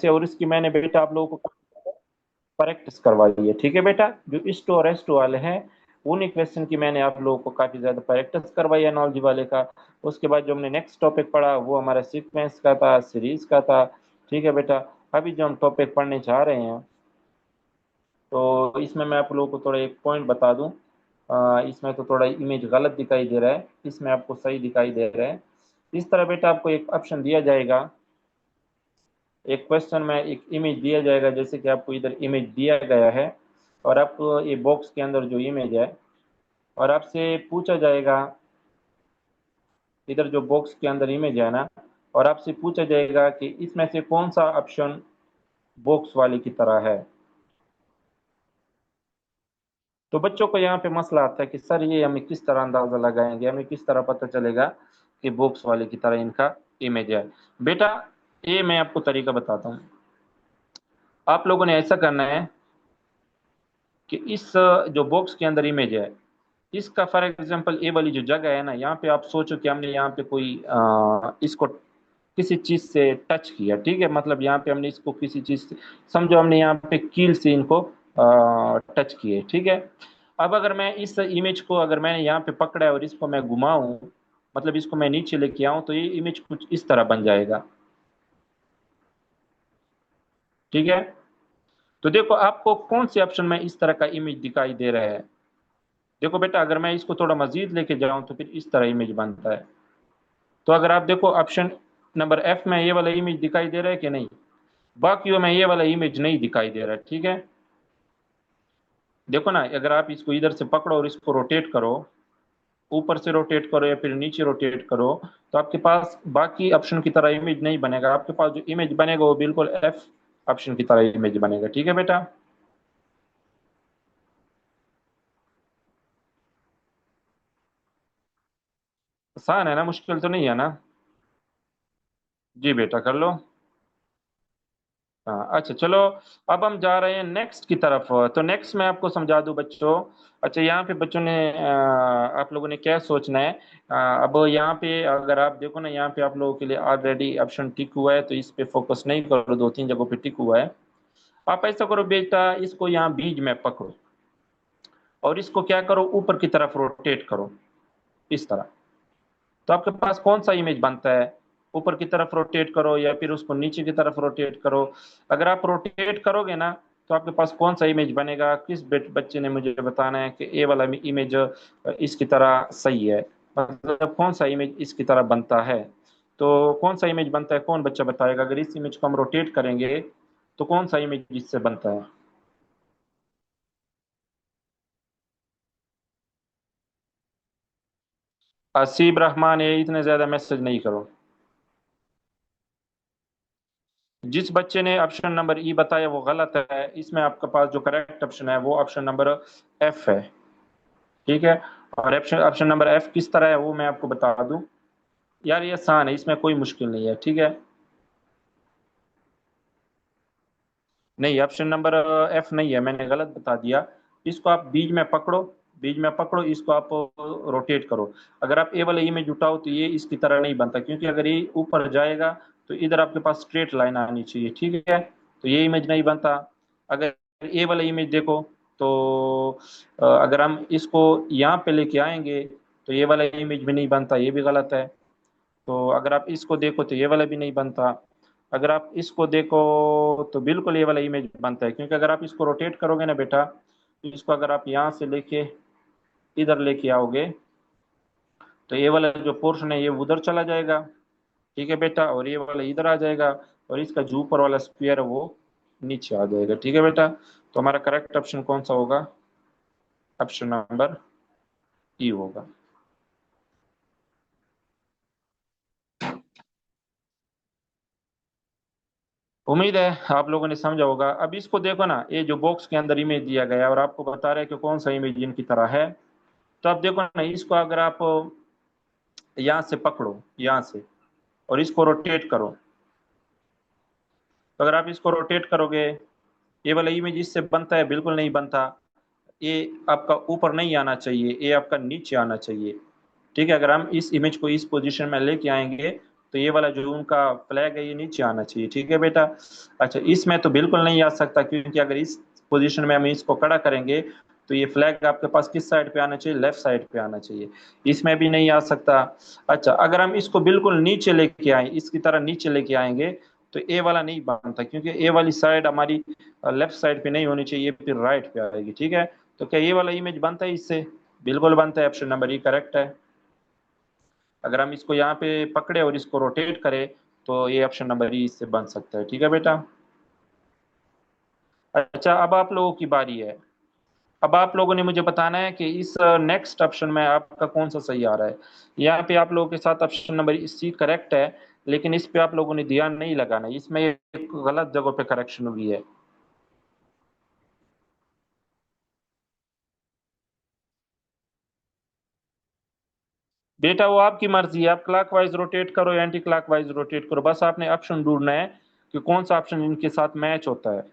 से, और इसकी मैंने बेटा आप लोगों को प्रैक्टिस करवाई है। ठीक है बेटा, जो ईस्ट और वेस्ट वाले हैं उन्हीं क्वेश्चन की मैंने आप लोगों को काफी ज्यादा प्रैक्टिस करवाई है नॉलेज वाले का। उसके बाद जो हमने नेक्स्ट टॉपिक पढ़ा वो हमारा सीक्वेंस का था, सीरीज का था। ठीक है बेटा, अभी जो हम टॉपिक पढ़ने जा रहे हैं तो इसमें मैं आप लोगों को थोड़ा एक पॉइंट बता दूं। इसमें तो थोड़ा इमेज गलत दिखाई दे रहा है, इसमें आपको सही दिखाई दे रहा है। इस तरह बेटा आपको एक ऑप्शन दिया जाएगा, एक क्वेश्चन में एक इमेज दिया जाएगा, जैसे कि आपको इधर इमेज दिया गया है और आपको ये बॉक्स के अंदर जो इमेज है और आपसे पूछा जाएगा, इधर जो बॉक्स के अंदर इमेज है ना, और आपसे पूछा जाएगा कि इसमें से कौन सा ऑप्शन बॉक्स वाले की तरह है। तो बच्चों को यहाँ पे मसला आता है कि सर ये हमें किस तरह अंदाजा लगाएंगे, हमें किस तरह पता चलेगा कि बॉक्स वाले की तरह इनका इमेज है। बेटा ये मैं आपको तरीका बताता हूँ। आप लोगों ने ऐसा करना है कि इस जो बॉक्स के अंदर इमेज है इसका फॉर एग्जांपल ए वाली जो जगह है ना, यहाँ पे आप सोचो कि हमने यहाँ पे कोई इसको किसी चीज से टच किया। ठीक है, मतलब यहाँ पे हमने इसको किसी चीज से, समझो हमने यहाँ पे कील से इनको टच किए। ठीक है, अब अगर मैं इस इमेज को अगर मैंने यहाँ पे पकड़ा है और इसको मैं घुमाऊं, मतलब इसको मैं नीचे लेके आऊं, तो ये इमेज कुछ इस तरह बन जाएगा। ठीक है, तो देखो आपको कौन से ऑप्शन में इस तरह का इमेज दिखाई दे रहा है। देखो बेटा, अगर मैं इसको थोड़ा मजीद लेके जाऊं तो फिर इस तरह इमेज बनता है। तो अगर आप देखो ऑप्शन नंबर एफ में ये वाला इमेज दिखाई दे रहा है कि नहीं, बाकियों में ये वाला इमेज नहीं दिखाई दे रहा है। ठीक है, देखो ना, अगर आप इसको इधर से पकड़ो और इसको रोटेट करो, ऊपर से रोटेट करो या फिर नीचे रोटेट करो, तो आपके पास बाकी ऑप्शन की तरह इमेज नहीं बनेगा। आपके पास जो इमेज बनेगा वो बिल्कुल एफ ऑप्शन की तरह इमेज बनेगा। ठीक है बेटा, आसान है ना, मुश्किल तो नहीं है ना। जी बेटा कर लो। हाँ अच्छा चलो, अब हम जा रहे हैं नेक्स्ट की तरफ। तो नेक्स्ट मैं आपको समझा दूं बच्चों। अच्छा, यहाँ पे बच्चों ने आप लोगों ने क्या सोचना है। अब यहाँ पे अगर आप देखो ना, यहाँ पे आप लोगों के लिए ऑलरेडी ऑप्शन टिक हुआ है, तो इस पे फोकस नहीं करो, दो तीन जगहों पे टिक हुआ है। आप ऐसा करो बेटा, इसको यहाँ बीज में पकड़ो और इसको क्या करो, ऊपर की तरफ रोटेट करो इस तरह। तो आपके पास कौन सा इमेज बनता है, ऊपर की तरफ रोटेट करो या फिर उसको नीचे की तरफ रोटेट करो। अगर आप रोटेट करोगे ना, तो आपके पास कौन सा इमेज बनेगा, किस बच्चे ने मुझे बताना है कि ए वाला इमेज इसकी तरह सही है, मतलब कौन सा इमेज इसकी तरह बनता है। तो कौन सा इमेज बनता है, कौन बच्चा बताएगा, अगर इस इमेज को हम रोटेट करेंगे तो कौन सा इमेज इससे बनता है। आसिफ रहमान, ये इतने ज्यादा मैसेज नहीं करो। जिस बच्चे ने ऑप्शन नंबर ई बताया वो गलत है, इसमें आपके पास जो करेक्ट ऑप्शन है वो ऑप्शन नंबर एफ है। ठीक है, और ऑप्शन ऑप्शन नंबर एफ किस तरह है वो मैं आपको बता दूं। यार ये आसान है, इसमें कोई मुश्किल नहीं है। ठीक है, नहीं ऑप्शन नंबर एफ नहीं है, मैंने गलत बता दिया। इसको आप बीच में पकड़ो, बीच में पकड़ो, इसको आप रोटेट करो। अगर आप ए वाला इमेज उठाओ तो ये इसकी तरह नहीं बनता, क्योंकि अगर ये ऊपर जाएगा तो इधर आपके पास स्ट्रेट लाइन आनी चाहिए। ठीक है, तो ये इमेज नहीं बनता। अगर ए वाला इमेज देखो तो अगर हम इसको यहाँ पे लेके आएंगे तो ये वाला इमेज भी नहीं बनता, ये भी गलत है। तो अगर आप इसको देखो तो ये वाला भी नहीं बनता। अगर आप इसको देखो तो बिल्कुल ये वाला इमेज बनता है, क्योंकि अगर आप इसको रोटेट करोगे ना बेटा, तो इसको अगर आप यहाँ से लेके इधर लेके आओगे तो ये वाला जो पोर्शन है ये उधर चला जाएगा। ठीक है बेटा, और ये वाला इधर आ जाएगा, और इसका जो ऊपर वाला स्क्वायर है वो नीचे आ जाएगा। ठीक है बेटा, तो हमारा करेक्ट ऑप्शन कौन सा होगा, ऑप्शन नंबर ई होगा। उम्मीद है आप लोगों ने समझा होगा। अब इसको देखो ना, ये जो बॉक्स के अंदर इमेज दिया गया है और आपको बता रहा है कि कौन सा इमेज इनकी तरह है। तो आप देखो ना, इसको अगर आप यहाँ से पकड़ो, यहाँ से, और इसको रोटेट करो, तो अगर आप इसको रोटेट करोगे ये वाला इमेज इससे बनता है, बिल्कुल नहीं बनता। ये आपका ऊपर नहीं आना चाहिए, ये आपका नीचे आना चाहिए। ठीक है, अगर हम इस इमेज को इस पोजीशन में लेके आएंगे तो ये वाला जो उनका फ्लैग है ये नीचे आना चाहिए, ठीक है बेटा। अच्छा, इसमें तो बिल्कुल नहीं आ सकता, क्योंकि अगर इस पोजीशन में हम इसको खड़ा करेंगे तो ये फ्लैग आपके पास किस साइड पे आना चाहिए, लेफ्ट साइड पे आना चाहिए। इसमें भी नहीं आ सकता। अच्छा, अगर हम इसको बिल्कुल नीचे लेके आए, इसकी तरह नीचे लेके आएंगे, तो ए वाला नहीं बनता, क्योंकि ए वाली साइड हमारी लेफ्ट साइड पे नहीं होनी चाहिए, फिर राइट पे आएगी, ठीक है। तो क्या ये वाला इमेज बनता है इससे? बिल्कुल बनता है, ऑप्शन नंबर ई करेक्ट है। अगर हम इसको यहाँ पे पकड़े और इसको रोटेट करें तो ये ऑप्शन नंबर ई इससे बन सकता है, ठीक है बेटा। अच्छा, अब आप लोगों की बारी है। अब आप लोगों ने मुझे बताना है कि इस नेक्स्ट ऑप्शन में आपका कौन सा सही आ रहा है। यहाँ पे आप लोगों के साथ ऑप्शन नंबर सी करेक्ट है, लेकिन इस पे आप लोगों ने ध्यान नहीं लगाना, इसमें एक गलत जगह पे करेक्शन हुई है। बेटा वो आपकी मर्जी है, आप क्लॉकवाइज रोटेट करो या एंटी क्लॉकवाइज रोटेट करो, बस आपने ऑप्शन ढूंढना है कि कौन सा ऑप्शन इनके साथ मैच होता है।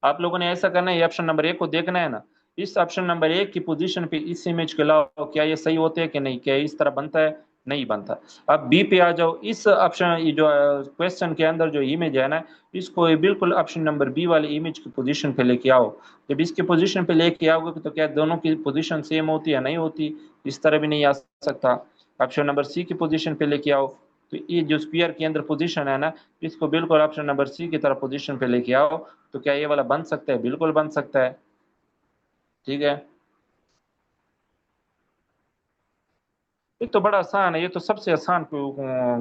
आप लोगों ने ऐसा करना है, ये ऑप्शन नंबर एक को देखना है ना। इस ऑप्शन नंबर एक की पोजीशन पे इस इमेज के अलावा क्या ये सही होते हैं कि नहीं, क्या इस तरह बनता है, नहीं बनता। अब बी पे आ जाओ। इस ऑप्शन, ये जो क्वेश्चन के अंदर जो इमेज है ना, इसको ये बिल्कुल ऑप्शन नंबर बी वाली इमेज की पोजीशन पे लेके आओ। जब इसके पोजीशन पे लेके आओगे तो क्या दोनों की पोजीशन सेम होती है, नहीं होती, इस तरह भी नहीं आ सकता। ऑप्शन नंबर सी की पोजीशन पे लेके आओ, तो ये जो स्पीयर के अंदर पोजीशन है ना, इसको बिल्कुल ऑप्शन नंबर सी की तरह पोजीशन पे लेके आओ। तो क्या ये वाला बन सकता है? बिल्कुल बन सकता है, ठीक है। ये तो बड़ा आसान है, ये तो सबसे आसान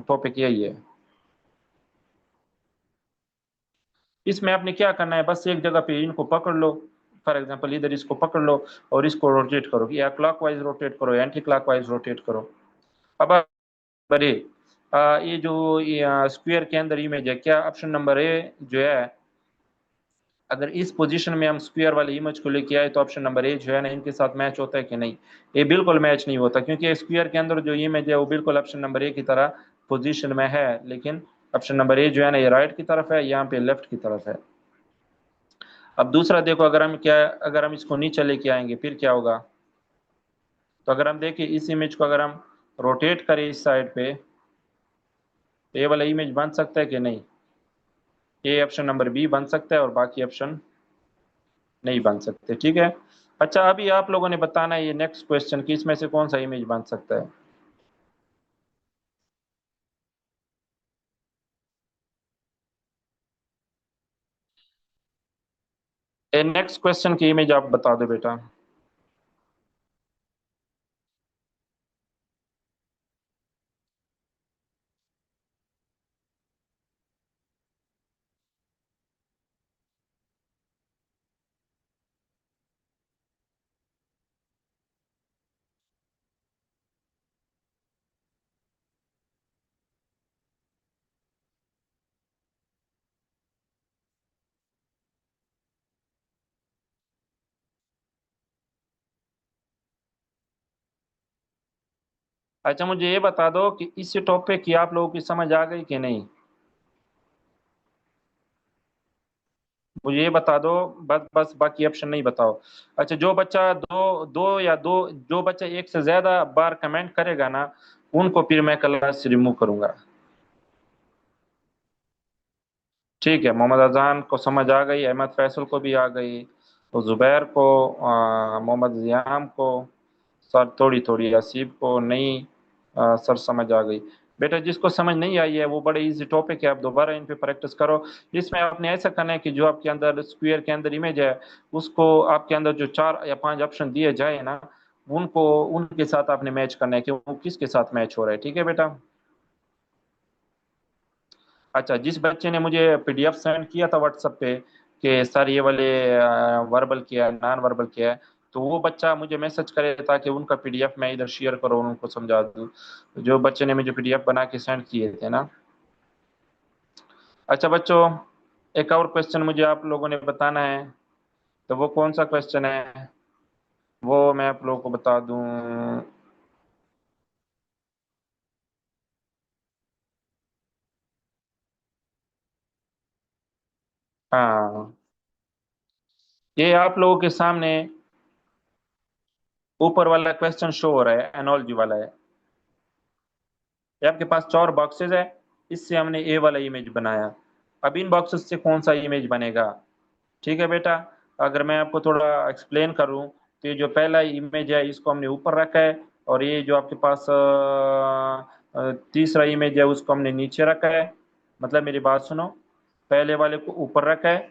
टॉपिक यही है। इसमें आपने क्या करना है, बस एक जगह पे इनको पकड़ लो। फॉर एग्जांपल इधर इसको पकड़ लो और इसको रोटेट करो, या क्लॉकवाइज रोटेट करो या एंटी क्लॉकवाइज रोटेट करो। अब बरे ये जो स्क्वायर के अंदर इमेज है, क्या ऑप्शन नंबर ए जो है, अगर इस पोजीशन में हम स्क्वायर वाली इमेज को लेके आए तो ऑप्शन नंबर ए जो है ना, इनके साथ मैच होता है कि नहीं? ये बिल्कुल मैच नहीं होता, क्योंकि स्क्वायर के अंदर जो इमेज है वो बिल्कुल ऑप्शन नंबर ए की तरह पोजीशन में है, लेकिन ऑप्शन नंबर ए जो है ना, ये राइट की तरफ है, यहाँ पे लेफ्ट की तरफ है। अब दूसरा देखो, अगर हम इसको नीचे लेके आएंगे फिर क्या होगा। तो अगर हम देखें इस इमेज को, अगर हम रोटेट करें इस साइड पे, तो ये वाला इमेज बन सकता है कि नहीं? ये ऑप्शन नंबर बी बन सकता है और बाकी ऑप्शन नहीं बन सकते, ठीक है। अच्छा, अभी आप लोगों ने बताना है ये नेक्स्ट क्वेश्चन कि इसमें से कौन सा इमेज बन सकता है। ये नेक्स्ट क्वेश्चन की इमेज आप बता दो बेटा। अच्छा, मुझे ये बता दो कि इस टॉपिक की आप लोगों की समझ आ गई कि नहीं। मुझे ये बता दो, बस बस बाकी ऑप्शन नहीं बताओ। अच्छा, जो बच्चा दो दो या दो, जो बच्चा एक से ज्यादा बार कमेंट करेगा ना, उनको फिर मैं क्लास से रिमूव करूंगा। ठीक है, मोहम्मद अजान को समझ आ गई, अहमद फैसल को भी आ गई, तो जुबैर को, मोहम्मद जियाम को, सर थोड़ी थोड़ी, आसिफ को नहीं, सर समझ आ गई। बेटा जिसको समझ नहीं आई है वो बड़े इजी टॉपिक है, आप दोबारा इन पे प्रैक्टिस करो। इसमें आपने ऐसा करना है कि जो आपके अंदर स्क्वायर के अंदर इमेज है, उसको आपके अंदर जो 4 या 5 ऑप्शन दिए जाए ना, उनको उनके साथ आपने मैच करना है कि वो किसके साथ मैच हो रहा है, ठीक है बेटा। अच्छा, जिस बच्चे ने मुझे पीडीएफ सेंड किया था व्हाट्सएप पे कि सर ये वाले वर्बल किया है, नॉन वर्बल किया है, तो वो बच्चा मुझे मैसेज करे ताकि उनका पीडीएफ मैं इधर शेयर करूँ और उनको समझा दूँ, जो बच्चे ने मुझे पीडीएफ बना के सेंड किए थे ना। अच्छा बच्चों, एक और क्वेश्चन मुझे आप लोगों ने बताना है, तो वो कौन सा क्वेश्चन है वो मैं आप लोगों को बता दूं। हाँ, ये आप लोगों के सामने ऊपर वाला क्वेश्चन शो हो रहा है, एनोलॉजी वाला है। ये आपके पास चार बॉक्सेस है, इससे हमने ए वाला इमेज बनाया। अब इन बॉक्सेस से कौन सा इमेज बनेगा? ठीक है बेटा, अगर मैं आपको थोड़ा एक्सप्लेन करूं तो ये जो पहला इमेज है इसको हमने ऊपर रखा है, और ये जो आपके पास तीसरा इमेज है उसको हमने नीचे रखा है। मतलब मेरी बात सुनो, पहले वाले को ऊपर रखा है,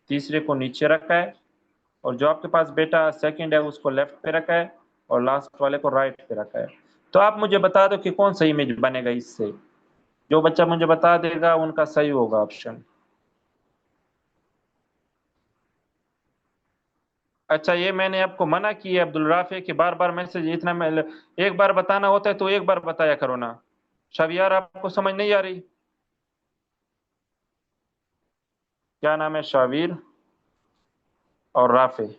तीसरे को नीचे रखा है, और जो आपके पास बेटा सेकंड है उसको लेफ्ट पे रखा है, और लास्ट वाले को राइट पे रखा है। तो आप मुझे बता दो कि कौन सा इमेज बनेगा इससे। जो बच्चा मुझे बता देगा उनका सही होगा ऑप्शन। अच्छा, ये मैंने आपको मना किया अब्दुल राफी कि बार बार मैसेज इतना एक बार बताना होता है तो एक बार बताया करो ना। शबियार, आपको समझ नहीं आ रही? क्या नाम है? शाबिर और राफे।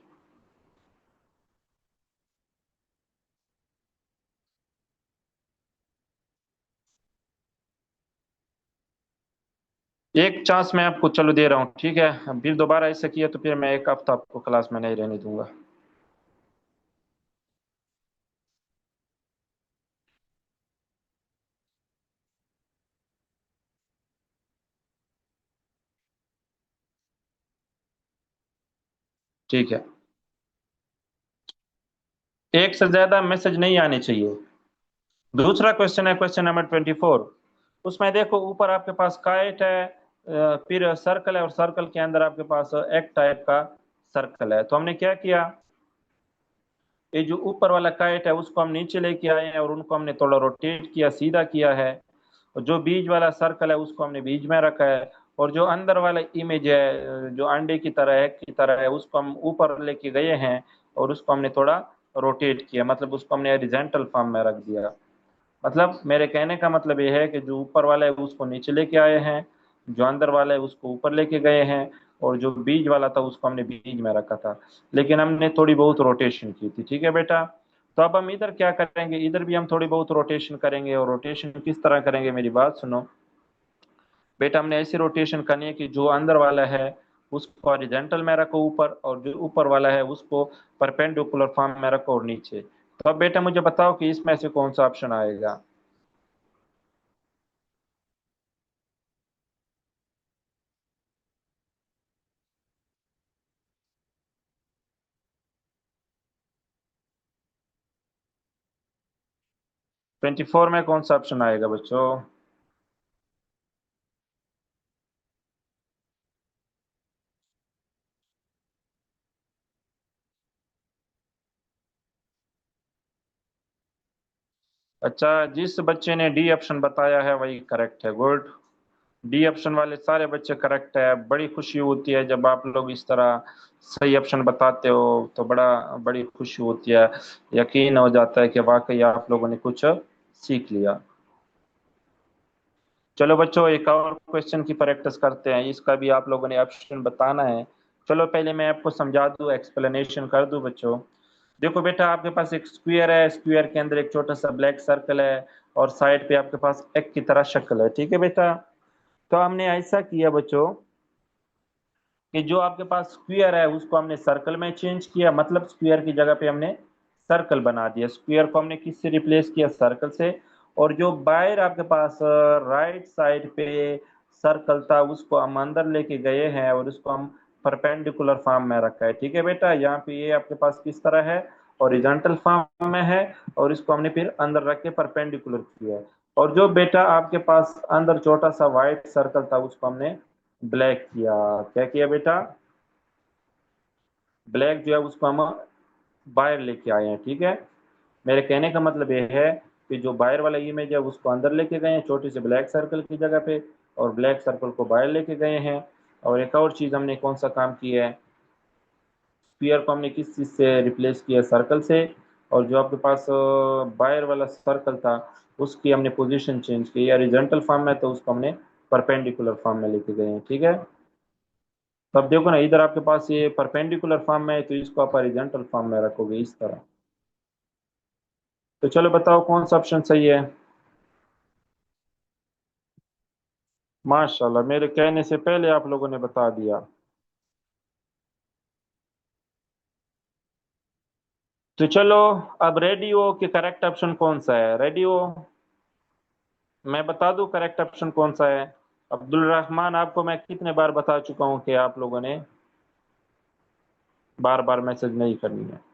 एक चांस मैं आपको चलो दे रहा हूँ, ठीक है? फिर दोबारा ऐसा किया तो फिर मैं एक हफ्ता आपको क्लास में नहीं रहने दूंगा। ठीक है, एक से ज्यादा मैसेज नहीं आने चाहिए। दूसरा क्वेश्चन है क्वेश्चन नंबर 24। उसमें देखो ऊपर आपके पास काइट है, फिर सर्कल है, और सर्कल के अंदर आपके पास एक टाइप का सर्कल है। तो हमने क्या किया, ये जो ऊपर वाला काइट है उसको हम नीचे लेके आए हैं और उनको हमने थोड़ा रोटेट किया, सीधा किया है। और जो बीज वाला सर्कल है उसको हमने बीच में रखा है। और जो अंदर वाला इमेज है जो अंडे की तरह है उसको हम ऊपर लेके गए हैं, और उसको हमने थोड़ा रोटेट किया, मतलब उसको हमने हॉरिजॉन्टल फॉर्म में रख दिया। मतलब मेरे कहने का मतलब ये है कि जो ऊपर वाला है उसको नीचे लेके आए हैं, जो अंदर वाला है उसको ऊपर लेके गए हैं, और जो बीज वाला था उसको हमने बीज में रखा था, लेकिन हमने थोड़ी बहुत रोटेशन की थी। ठीक है बेटा? तो अब हम इधर क्या करेंगे, इधर भी हम थोड़ी बहुत रोटेशन करेंगे। और रोटेशन किस तरह करेंगे, मेरी बात सुनो बेटा। हमने ऐसी रोटेशन करनी है कि जो अंदर वाला है उसको हॉरिजॉन्टल में रखो ऊपर, और जो ऊपर वाला है उसको परपेंडिकुलर फॉर्म में रखो और नीचे। तो अब बेटा मुझे बताओ कि इसमें से कौन सा ऑप्शन आएगा। 24 में कौन सा ऑप्शन आएगा बच्चों? अच्छा, जिस बच्चे ने डी ऑप्शन बताया है वही करेक्ट है, गुड। डी ऑप्शन वाले सारे बच्चे करेक्ट है। बड़ी खुशी होती है जब आप लोग इस तरह सही ऑप्शन बताते हो, तो बड़ी खुशी होती है। यकीन हो जाता है कि वाकई आप लोगों ने कुछ सीख लिया। चलो बच्चों, एक और क्वेश्चन की प्रैक्टिस करते हैं, इसका भी आप लोगों ने ऑप्शन बताना है। चलो पहले मैं आपको समझा दूं, एक्सप्लेनेशन कर दूं बच्चों। देखो बेटा, आपके पास एक स्क्वायर है, स्क्वायर के अंदर एक छोटा सा ब्लैक सर्कल है, और साइड पे आपके पास एक की तरह शक्ल है। ठीक है बेटा? तो हमने ऐसा किया बच्चों कि जो आपके पास स्क्वायर है उसको हमने सर्कल में चेंज किया, मतलब स्क्वायर की जगह पे हमने सर्कल बना दिया। स्क्वायर को हमने किससे रिप्लेस किया? सर्कल से। और जो बाहर आपके पास राइट साइड पे सर्कल था उसको हम अंदर लेके गए हैं, और उसको हम परपेंडिकुलर फॉर्म में रखा है। ठीक है बेटा? यहाँ पे ये आपके पास किस तरह है, हॉरिजॉन्टल फॉर्म में है, और इसको हमने फिर अंदर रख के परपेंडिकुलर किया है। और जो बेटा आपके पास अंदर छोटा सा व्हाइट सर्कल था उसको हमने ब्लैक किया। क्या किया बेटा? ब्लैक जो है उसको हम बाहर लेके आए हैं। ठीक है? मेरे कहने का मतलब ये है कि जो बाहर वाला इमेज है उसको अंदर लेके गए हैं छोटे से ब्लैक सर्कल की जगह पे, और ब्लैक सर्कल को बाहर लेके गए हैं। और एक और चीज हमने कौन सा काम किया है, स्फीयर को हमने किस चीज से रिप्लेस किया? सर्कल से। और जो आपके पास बाहर वाला सर्कल था उसकी हमने पोजीशन चेंज की, या हॉरिजॉन्टल फॉर्म में तो उसको हमने परपेंडिकुलर फॉर्म में लेके गए हैं। ठीक है? तो अब देखो ना, इधर आपके पास ये परपेंडिकुलर फॉर्म में है तो इसको आप हॉरिजॉन्टल फॉर्म में रखोगे इस तरह। तो चलो बताओ कौन सा ऑप्शन सही है। माशाल्लाह, मेरे कहने से पहले आप लोगों ने बता दिया। तो चलो, अब रेडी हो कि करेक्ट ऑप्शन कौन सा है? रेडी हो? मैं बता दूं करेक्ट ऑप्शन कौन सा है? अब्दुल रहमान, आपको मैं कितने बार बता चुका हूं कि आप लोगों ने बार बार मैसेज नहीं करनी है।